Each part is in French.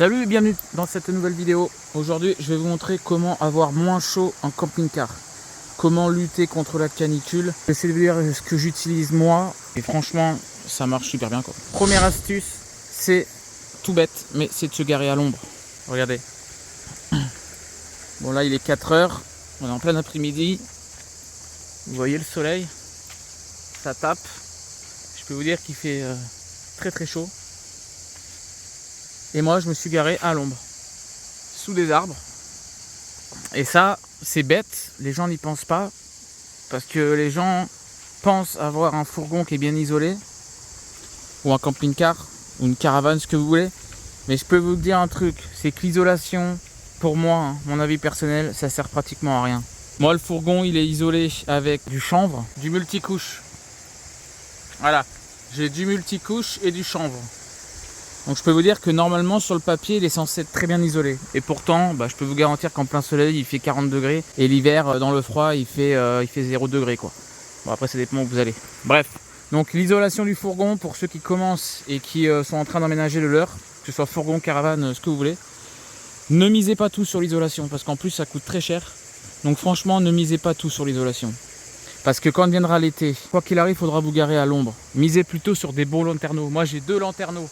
Salut et bienvenue dans cette nouvelle vidéo. Aujourd'hui je vais vous montrer comment avoir moins chaud en camping-car. Comment lutter contre la canicule. J'essaie de vous dire ce que j'utilise moi et franchement ça marche super bien quoi. Première astuce, c'est tout bête mais c'est de se garer à l'ombre. Regardez. Bon là il est 4 heures, on est en plein après-midi. Vous voyez le soleil, ça tape. Je peux vous dire qu'il fait très chaud. Et moi je me suis garé à l'ombre, sous des arbres. Et ça c'est bête, les gens n'y pensent pas. Parce que les gens pensent avoir un fourgon qui est bien isolé, ou un camping-car, ou une caravane, ce que vous voulez. Mais je peux vous dire un truc, c'est que l'isolation, pour moi, mon avis personnel, ça sert pratiquement à rien. Moi le fourgon il est isolé avec du chanvre, du multicouche. Voilà, j'ai du multicouche et du chanvre. Donc je peux vous dire que normalement sur le papier il est censé être très bien isolé. Et pourtant je peux vous garantir qu'en plein soleil il fait 40 degrés. Et l'hiver dans le froid il fait 0 degrés quoi. Bon après ça dépend où vous allez. Bref, donc l'isolation du fourgon pour ceux qui commencent et qui sont en train d'emménager le leur. Que ce soit fourgon, caravane, ce que vous voulez. Ne misez pas tout sur l'isolation parce qu'en plus ça coûte très cher. Donc franchement ne misez pas tout sur l'isolation. Parce que quand viendra l'été, quoi qu'il arrive il faudra vous garer à l'ombre. Misez plutôt sur des bons lanterneaux. Moi j'ai 2 lanterneaux.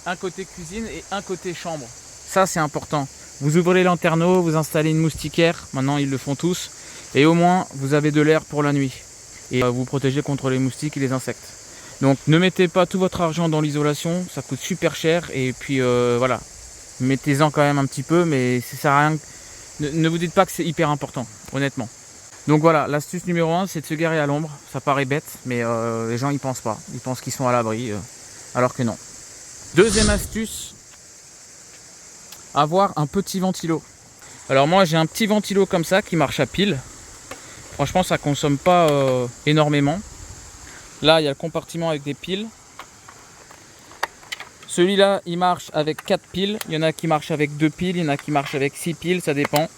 Un côté cuisine et un côté chambre. Ça c'est important. Vous ouvrez les lanterneaux, vous installez une moustiquaire. Maintenant ils le font tous. Et au moins vous avez de l'air pour la nuit. Et vous protégez contre les moustiques et les insectes. Donc ne mettez pas tout votre argent dans l'isolation. Ça coûte super cher. Et puis voilà. Mettez-en quand même un petit peu. Mais ça sert à rien. Ne vous dites pas que c'est hyper important. Honnêtement. Donc voilà, l'astuce numéro 1 c'est de se garer à l'ombre. Ça paraît bête. Mais les gens y pensent pas. Ils pensent qu'ils sont à l'abri. Alors que non. Deuxième astuce, avoir un petit ventilo. Alors moi j'ai un petit ventilo comme ça qui marche à pile. Franchement ça consomme pas énormément. Là il y a le compartiment avec des piles. Celui-là il marche avec 4 piles. Il y en a qui marchent avec 2 piles, il y en a qui marchent avec 6 piles, ça dépend.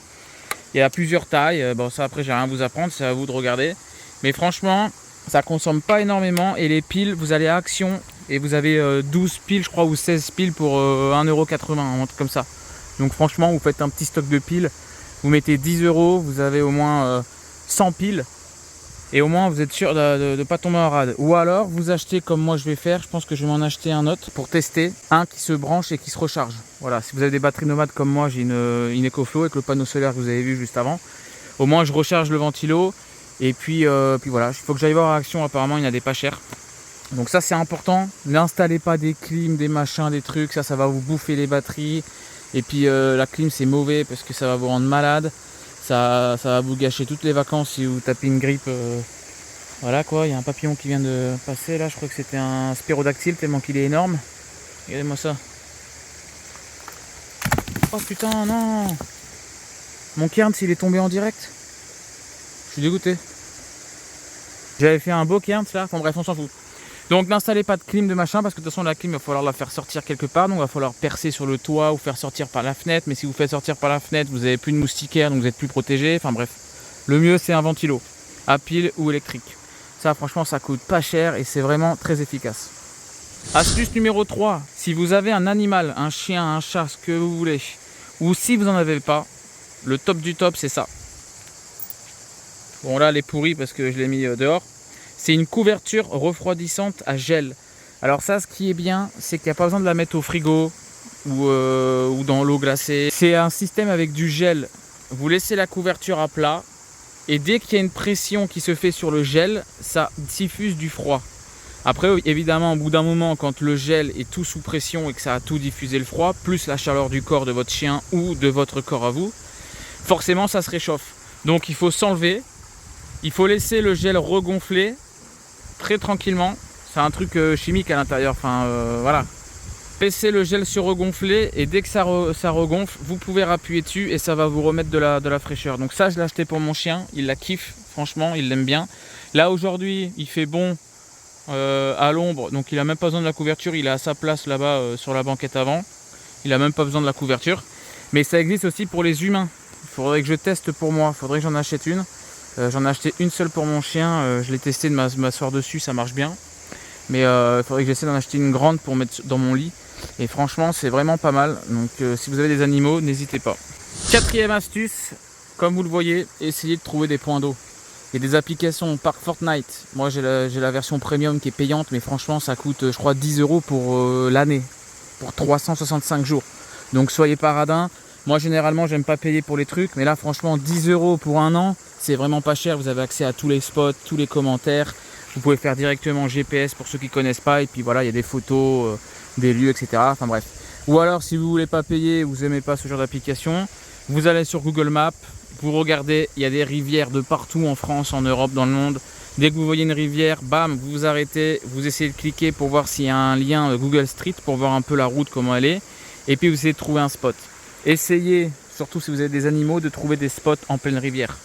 Il y a plusieurs tailles. Bon ça après j'ai rien à vous apprendre, c'est à vous de regarder. Mais franchement ça consomme pas énormément et les piles vous allez à Action. Et vous avez 12 piles je crois ou 16 piles pour 1,80 €, un truc comme ça. Donc franchement vous faites un petit stock de piles. Vous mettez 10 €, vous avez au moins 100 piles. Et au moins vous êtes sûr de ne pas tomber en rade. Ou alors vous achetez comme moi je vais faire. Je pense que je vais m'en acheter un autre pour tester. Un qui se branche et qui se recharge. Voilà, si vous avez des batteries nomades comme moi, j'ai une EcoFlow avec le panneau solaire que vous avez vu juste avant. Au moins je recharge le ventilo. Et puis voilà, il faut que j'aille voir à Action, apparemment il y en a des pas chers. Donc ça c'est important, n'installez pas des clims, des machins, des trucs, ça va vous bouffer les batteries. Et puis la clim c'est mauvais parce que ça va vous rendre malade. Ça va vous gâcher toutes les vacances si vous tapez une grippe. Voilà quoi, il y a un papillon qui vient de passer là, je crois que c'était un spérodactyle tellement qu'il est énorme. Regardez-moi ça. Oh putain non. Mon cairn il est tombé en direct. Je suis dégoûté. J'avais fait un beau cairn là, enfin bref on s'en fout. Donc n'installez pas de clim de machin parce que de toute façon la clim il va falloir la faire sortir quelque part. Donc il va falloir percer sur le toit ou faire sortir par la fenêtre. Mais si vous faites sortir par la fenêtre vous n'avez plus de moustiquaire donc vous n'êtes plus protégé. Enfin bref, le mieux c'est un ventilo à pile ou électrique. Ça franchement ça coûte pas cher et c'est vraiment très efficace. Astuce numéro 3, si vous avez un animal, un chien, un chat, ce que vous voulez, ou si vous n'en avez pas, le top du top c'est ça. Bon là elle est pourrie parce que je l'ai mis dehors. C'est une couverture refroidissante à gel. Alors ça, ce qui est bien, c'est qu'il n'y a pas besoin de la mettre au frigo ou dans l'eau glacée. C'est un système avec du gel. Vous laissez la couverture à plat et dès qu'il y a une pression qui se fait sur le gel, ça diffuse du froid. Après, évidemment, au bout d'un moment, quand le gel est tout sous pression et que ça a tout diffusé le froid, plus la chaleur du corps de votre chien ou de votre corps à vous, forcément ça se réchauffe. Donc il faut s'enlever, il faut laisser le gel regonfler très tranquillement, c'est un truc chimique à l'intérieur, enfin voilà. Baissez le gel sur regonfler et dès que ça regonfle, vous pouvez appuyer dessus et ça va vous remettre de la fraîcheur. Donc ça je l'ai acheté pour mon chien, il la kiffe, franchement il l'aime bien. Là aujourd'hui il fait bon à l'ombre, donc il a même pas besoin de la couverture, il est à sa place là-bas sur la banquette avant. Il a même pas besoin de la couverture. Mais ça existe aussi pour les humains, il faudrait que je teste pour moi, il faudrait que j'en achète une. J'en ai acheté une seule pour mon chien, je l'ai testé de m'asseoir dessus, ça marche bien. Mais il faudrait que j'essaie d'en acheter une grande pour mettre dans mon lit. Et franchement, c'est vraiment pas mal. Donc si vous avez des animaux, n'hésitez pas. Quatrième astuce, comme vous le voyez, essayez de trouver des points d'eau. Il y a des applications Parc Fortnite. Moi j'ai la version premium qui est payante, mais franchement ça coûte je crois 10 € pour l'année, pour 365 jours. Donc soyez pas radins. Moi généralement j'aime pas payer pour les trucs, mais là franchement 10 € pour un an, c'est vraiment pas cher. Vous avez accès à tous les spots, tous les commentaires. Vous pouvez faire directement GPS pour ceux qui connaissent pas. Et puis voilà, il y a des photos, des lieux, etc. Enfin bref. Ou alors si vous voulez pas payer, vous aimez pas ce genre d'application, vous allez sur Google Maps. Vous regardez, il y a des rivières de partout en France, en Europe, dans le monde. Dès que vous voyez une rivière, bam, vous vous arrêtez, vous essayez de cliquer pour voir s'il y a un lien Google Street pour voir un peu la route, comment elle est. Et puis vous essayez de trouver un spot. Essayez, surtout si vous avez des animaux, de trouver des spots en pleine rivière.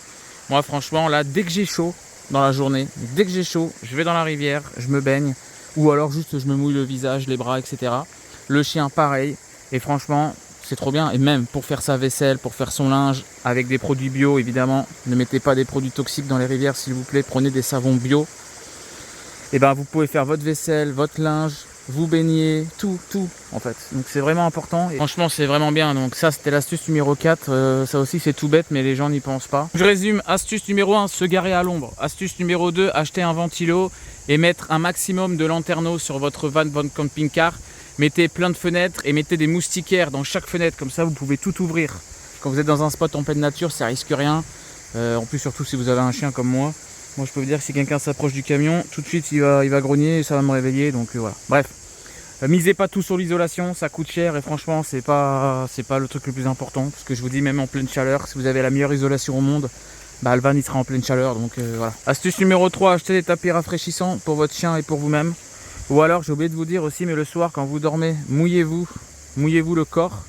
Moi franchement, là, dès que j'ai chaud dans la journée, dès que j'ai chaud, je vais dans la rivière, je me baigne. Ou alors juste je me mouille le visage, les bras, etc. Le chien, pareil. Et franchement, c'est trop bien. Et même pour faire sa vaisselle, pour faire son linge, avec des produits bio évidemment. Ne mettez pas des produits toxiques dans les rivières s'il vous plaît. Prenez des savons bio. Et ben vous pouvez faire votre vaisselle, votre linge, vous baigner, tout en fait. Donc c'est vraiment important. Et franchement c'est vraiment bien. Donc ça c'était l'astuce numéro 4. Ça aussi c'est tout bête mais les gens n'y pensent pas. Je résume. Astuce numéro 1, se garer à l'ombre. Astuce numéro 2, acheter un ventilo et mettre un maximum de lanterneaux sur votre van, votre camping-car. Mettez plein de fenêtres et mettez des moustiquaires dans chaque fenêtre, comme ça vous pouvez tout ouvrir. Quand vous êtes dans un spot en pleine nature, ça risque rien. En plus surtout si vous avez un chien comme moi. Moi je peux vous dire que si quelqu'un s'approche du camion, tout de suite il va grogner et ça va me réveiller. Donc voilà. Bref, misez pas tout sur l'isolation, ça coûte cher et franchement c'est pas le truc le plus important. Parce que je vous dis même en pleine chaleur, si vous avez la meilleure isolation au monde, bah, le van il sera en pleine chaleur. Donc voilà. Astuce numéro 3, achetez des tapis rafraîchissants pour votre chien et pour vous-même. Ou alors, j'ai oublié de vous dire aussi, mais le soir, quand vous dormez, mouillez-vous le corps.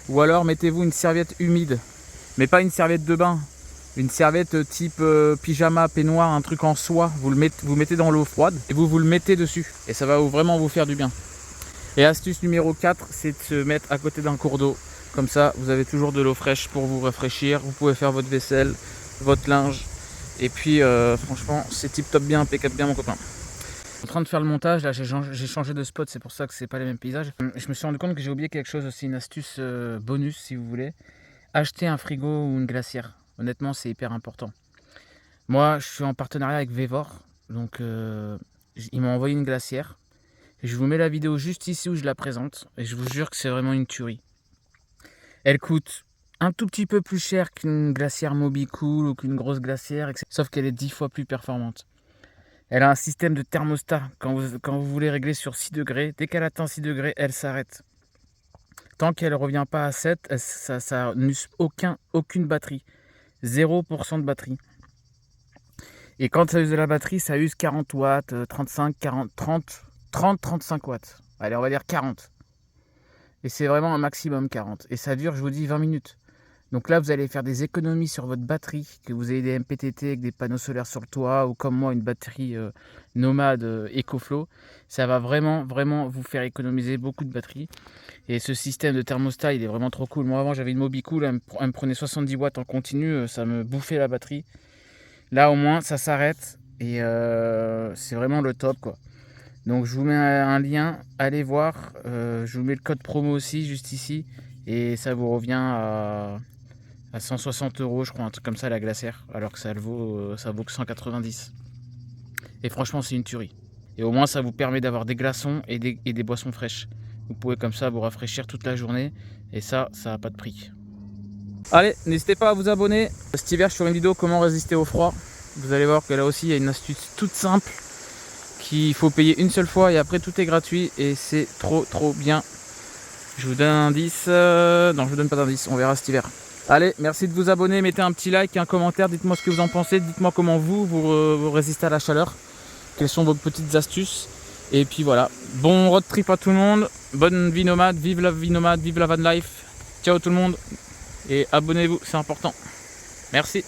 Ou alors, mettez-vous une serviette humide. Mais pas une serviette de bain. Une serviette type pyjama, peignoir, un truc en soie. Vous mettez dans l'eau froide et vous le mettez dessus. Et ça va vraiment vous faire du bien. Et astuce numéro 4, c'est de se mettre à côté d'un cours d'eau. Comme ça, vous avez toujours de l'eau fraîche pour vous rafraîchir. Vous pouvez faire votre vaisselle, votre linge. Et puis, franchement, c'est tip top bien, impeccable bien, mon copain. En train de faire le montage, là j'ai changé de spot, c'est pour ça que c'est pas les mêmes paysages. Je me suis rendu compte que j'ai oublié quelque chose aussi, une astuce bonus si vous voulez. Acheter un frigo ou une glacière. Honnêtement, c'est hyper important. Moi, je suis en partenariat avec Vévor, donc ils m'ont envoyé une glacière. Et je vous mets la vidéo juste ici où je la présente, et je vous jure que c'est vraiment une tuerie. Elle coûte un tout petit peu plus cher qu'une glacière Mobicool ou qu'une grosse glacière, sauf qu'elle est 10 fois plus performante. Elle a un système de thermostat. Quand vous voulez régler sur 6 degrés, dès qu'elle atteint 6 degrés, elle s'arrête. Tant qu'elle ne revient pas à 7, ça n'use aucune batterie. 0% de batterie. Et quand ça use de la batterie, ça use 40 watts, 35, 40, 30, 35 watts. Allez, on va dire 40. Et c'est vraiment un maximum 40. Et ça dure, je vous dis, 20 minutes. Donc là, vous allez faire des économies sur votre batterie, que vous ayez des MPTT avec des panneaux solaires sur le toit ou comme moi une batterie nomade EcoFlow. Ça va vraiment vous faire économiser beaucoup de batterie. Et ce système de thermostat, il est vraiment trop cool. Moi avant, j'avais une Mobicool, elle me prenait 70 watts en continu, ça me bouffait la batterie. Là au moins, ça s'arrête et c'est vraiment le top quoi. Donc je vous mets un lien, allez voir. Je vous mets le code promo aussi juste ici et ça vous revient à 160 €, je crois, un truc comme ça, la glacière, alors que ça vaut que 190. Et franchement, c'est une tuerie. Et au moins, ça vous permet d'avoir des glaçons et des boissons fraîches. Vous pouvez comme ça vous rafraîchir toute la journée, et ça n'a pas de prix. Allez, n'hésitez pas à vous abonner. Cet hiver, je ferai une vidéo comment résister au froid. Vous allez voir que là aussi, il y a une astuce toute simple qu'il faut payer une seule fois, et après, tout est gratuit, et c'est trop bien. Je vous donne un indice. Non, je vous donne pas d'indice, on verra cet hiver. Allez, merci de vous abonner, mettez un petit like, un commentaire, dites-moi ce que vous en pensez, dites-moi comment vous résistez à la chaleur, quelles sont vos petites astuces, et puis voilà, bon road trip à tout le monde, bonne vie nomade, vive la van life, ciao tout le monde, et abonnez-vous, c'est important, merci.